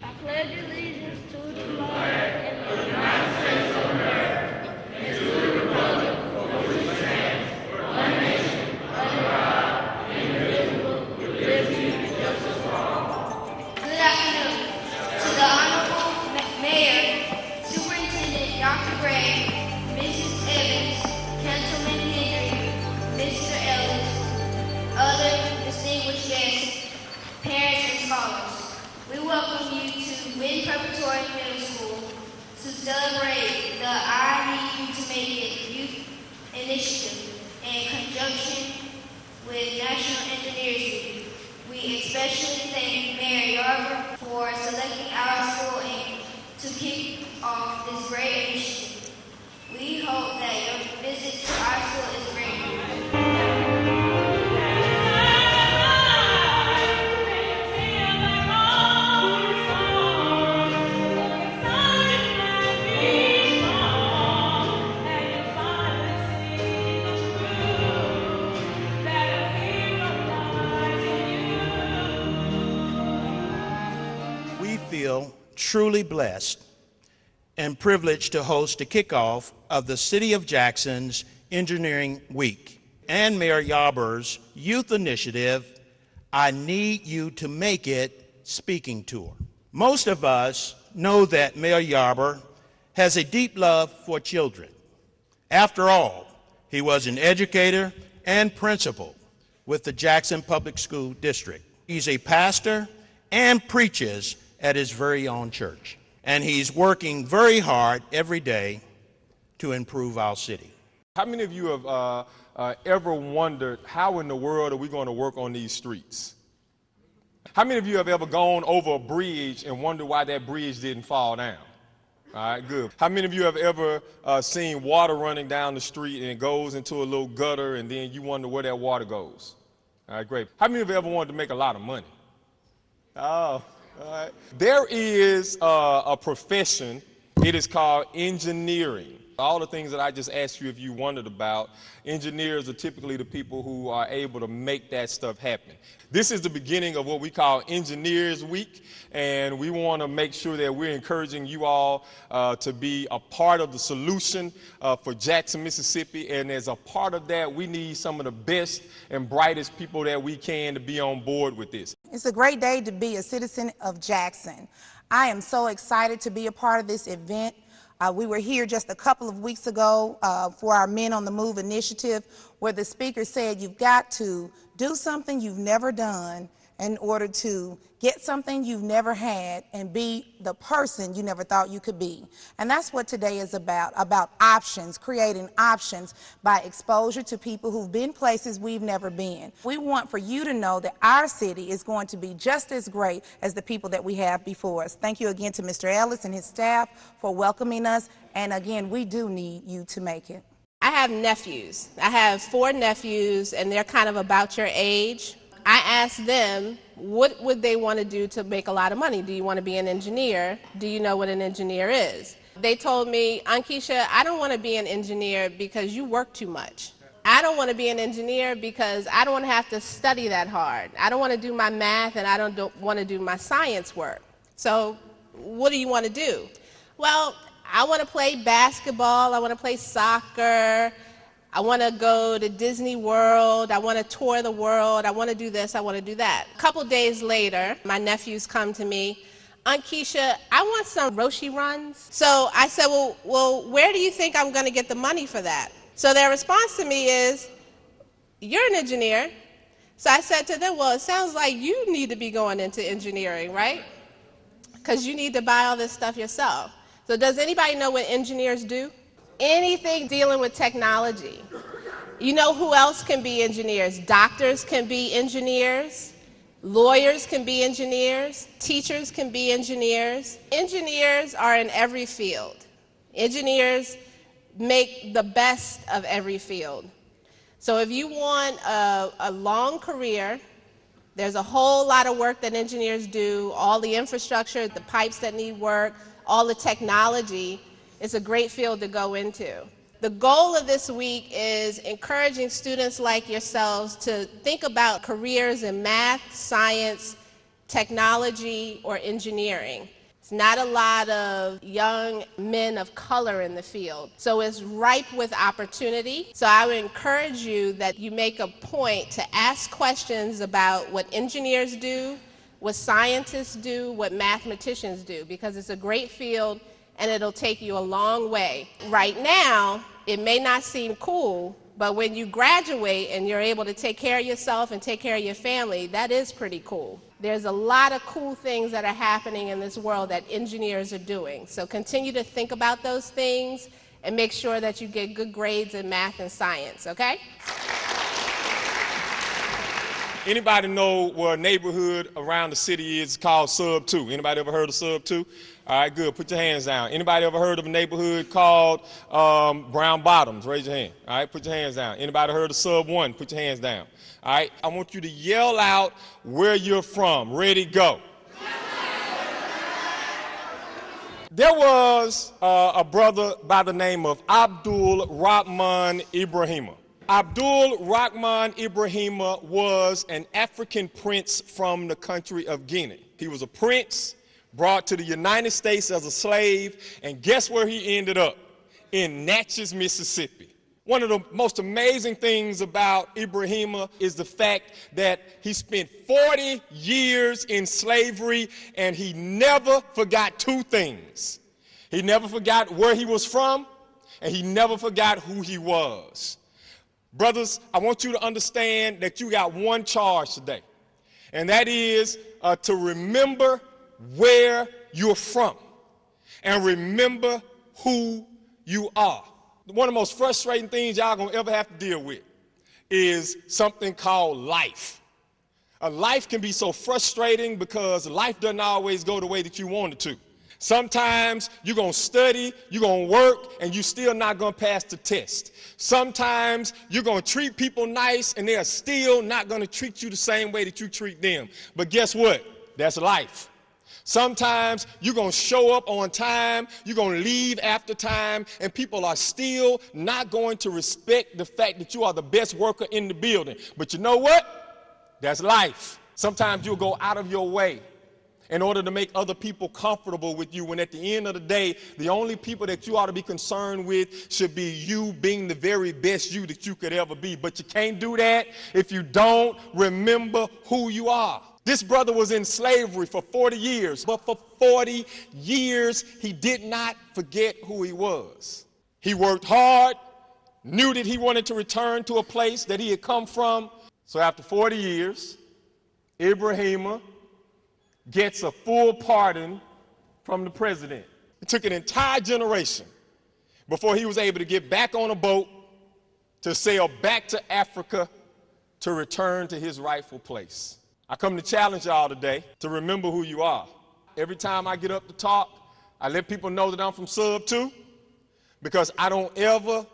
I pledge allegiance to the flag and the United States of America and to the republic for which it stands, one nation, under God, indivisible, with liberty and justice for all. Good afternoon. To the Honorable Mayor, Superintendent Dr. Gray, Mrs. Evans, Councilman Henry, Mr. Ellis, other distinguished guests, parents, and scholars. We welcome you to Wynn Preparatory Middle School to celebrate the I Need You to Make It Youth Initiative in conjunction with National Engineers Week. We especially thank Mayor Yarber for selecting our school to kick off this great initiative. We hope that your visit to our school is great. We feel truly blessed and privileged to host the kickoff of the City of Jackson's Engineering Week and Mayor Yarber's youth initiative, I Need You to Make It speaking tour. Most of us know that Mayor Yarber has a deep love for children. After all, he was an educator and principal with the Jackson Public School District. He's a pastor and preaches at his very own church. And he's working very hard every day to improve our city. How many of you have ever wondered how in the world are we going to work on these streets? How many of you have ever gone over a bridge and wondered why that bridge didn't fall down? All right, good. How many of you have ever seen water running down the street and it goes into a little gutter and then you wonder where that water goes? All right, great. How many of you ever wanted to make a lot of money? Oh. All right. There is a profession, it is called engineering. All the things that I just asked you if you wondered about, engineers are typically the people who are able to make that stuff happen. This is the beginning of what we call Engineers Week, and we want to make sure that we're encouraging you all to be a part of the solution for Jackson, Mississippi, and as a part of that, we need some of the best and brightest people that we can to be on board with this. It's a great day to be a citizen of Jackson. I am so excited to be a part of this event. We were here just a couple of weeks ago for our Men on the Move initiative, where the speaker said you've got to do something you've never done in order to get something you've never had and be the person you never thought you could be. And that's what today is about options, creating options by exposure to people who've been places we've never been. We want for you to know that our city is going to be just as great as the people that we have before us. Thank you again to Mr. Ellis and his staff for welcoming us. And again, we do need you to make it. I have nephews. I have 4 nephews, and they're kind of about your age. I asked them, what would they want to do to make a lot of money? Do you want to be an engineer? Do you know what an engineer is? They told me, Aunt Keisha, I don't want to be an engineer because you work too much. I don't want to be an engineer because I don't want to have to study that hard. I don't want to do my math and I don't want to do my science work. So what do you want to do? Well, I want to play basketball. I want to play soccer. I want to go to Disney World. I want to tour the world. I want to do this. I want to do that. A couple days later, my nephews come to me. Aunt Keisha, I want some Roshi runs. So I said, well, where do you think I'm going to get the money for that? So their response to me is, you're an engineer. So I said to them, well, it sounds like you need to be going into engineering, right? Because you need to buy all this stuff yourself. So does anybody know what engineers do? Anything dealing with technology. You know who else can be engineers? Doctors can be engineers. Lawyers can be engineers. Teachers can be engineers. Engineers are in every field. Engineers make the best of every field. So if you want a long career, there's a whole lot of work that engineers do, all the infrastructure, the pipes that need work, all the technology. It's a great field to go into. The goal of this week is encouraging students like yourselves to think about careers in math, science, technology, or engineering. It's not a lot of young men of color in the field. So it's ripe with opportunity. So I would encourage you that you make a point to ask questions about what engineers do, what scientists do, what mathematicians do, because it's a great field and it'll take you a long way. Right now, it may not seem cool, but when you graduate and you're able to take care of yourself and take care of your family, that is pretty cool. There's a lot of cool things that are happening in this world that engineers are doing. So continue to think about those things and make sure that you get good grades in math and science, okay? Anybody know what a neighborhood around the city is called Sub 2? Anybody ever heard of Sub 2? All right, good. Put your hands down. Anybody ever heard of a neighborhood called Brown Bottoms? Raise your hand. All right, put your hands down. Anybody heard of Sub 1? Put your hands down. All right, I want you to yell out where you're from. Ready, go. There was a brother by the name of Abdul Rahman Ibrahima. Abdul Rahman Ibrahima was an African prince from the country of Guinea. He was a prince brought to the United States as a slave, and guess where he ended up? In Natchez, Mississippi. One of the most amazing things about Ibrahima is the fact that he spent 40 years in slavery and he never forgot two things. He never forgot where he was from, and he never forgot who he was. Brothers, I want you to understand that you got one charge today, and that is to remember where you're from and remember who you are. One of the most frustrating things y'all gonna ever have to deal with is something called life. Life can be so frustrating because life doesn't always go the way that you want it to. Sometimes you're going to study, you're going to work, and you're still not going to pass the test. Sometimes you're going to treat people nice, and they're still not going to treat you the same way that you treat them. But guess what? That's life. Sometimes you're going to show up on time, you're going to leave after time, and people are still not going to respect the fact that you are the best worker in the building. But you know what? That's life. Sometimes you'll go out of your way in order to make other people comfortable with you, when at the end of the day, the only people that you ought to be concerned with should be you being the very best you that you could ever be. But you can't do that if you don't remember who you are. This brother was in slavery for 40 years, but for 40 years, he did not forget who he was. He worked hard, knew that he wanted to return to a place that he had come from. So after 40 years, Ibrahima gets a full pardon from the president. It took an entire generation before he was able to get back on a boat to sail back to Africa to return to his rightful place. I come to challenge y'all today to remember who you are. Every time I get up to talk, I let people know that I'm from Sub 2, because I don't ever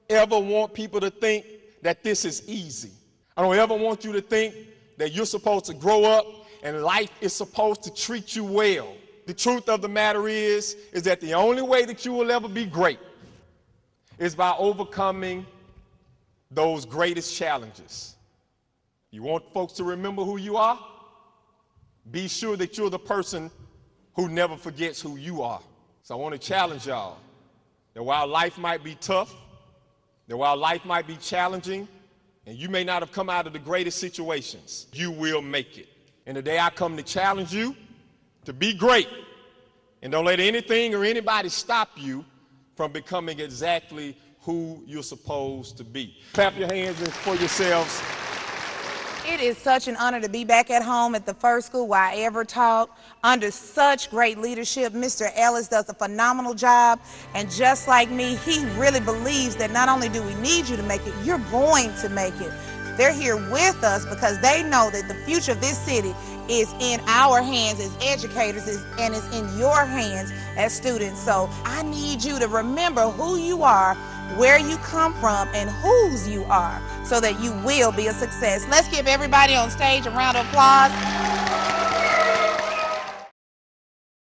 want people to think that this is easy. I don't ever want you to think that you're supposed to grow up and life is supposed to treat you well. The truth of the matter is that the only way that you will ever be great is by overcoming those greatest challenges. You want folks to remember who you are? Be sure that you're the person who never forgets who you are. So I want to challenge y'all that while life might be tough, that while life might be challenging, and you may not have come out of the greatest situations, you will make it. And today I come to challenge you to be great, and don't let anything or anybody stop you from becoming exactly who you're supposed to be. Clap your hands for yourselves. It is such an honor to be back at home at the first school where I ever taught. Under such great leadership, Mr. Ellis does a phenomenal job, and just like me, he really believes that not only do we need you to make it, you're going to make it. They're here with us because they know that the future of this city is in our hands as educators and is in your hands as students. So I need you to remember who you are, where you come from, and whose you are, so that you will be a success. Let's give everybody on stage a round of applause.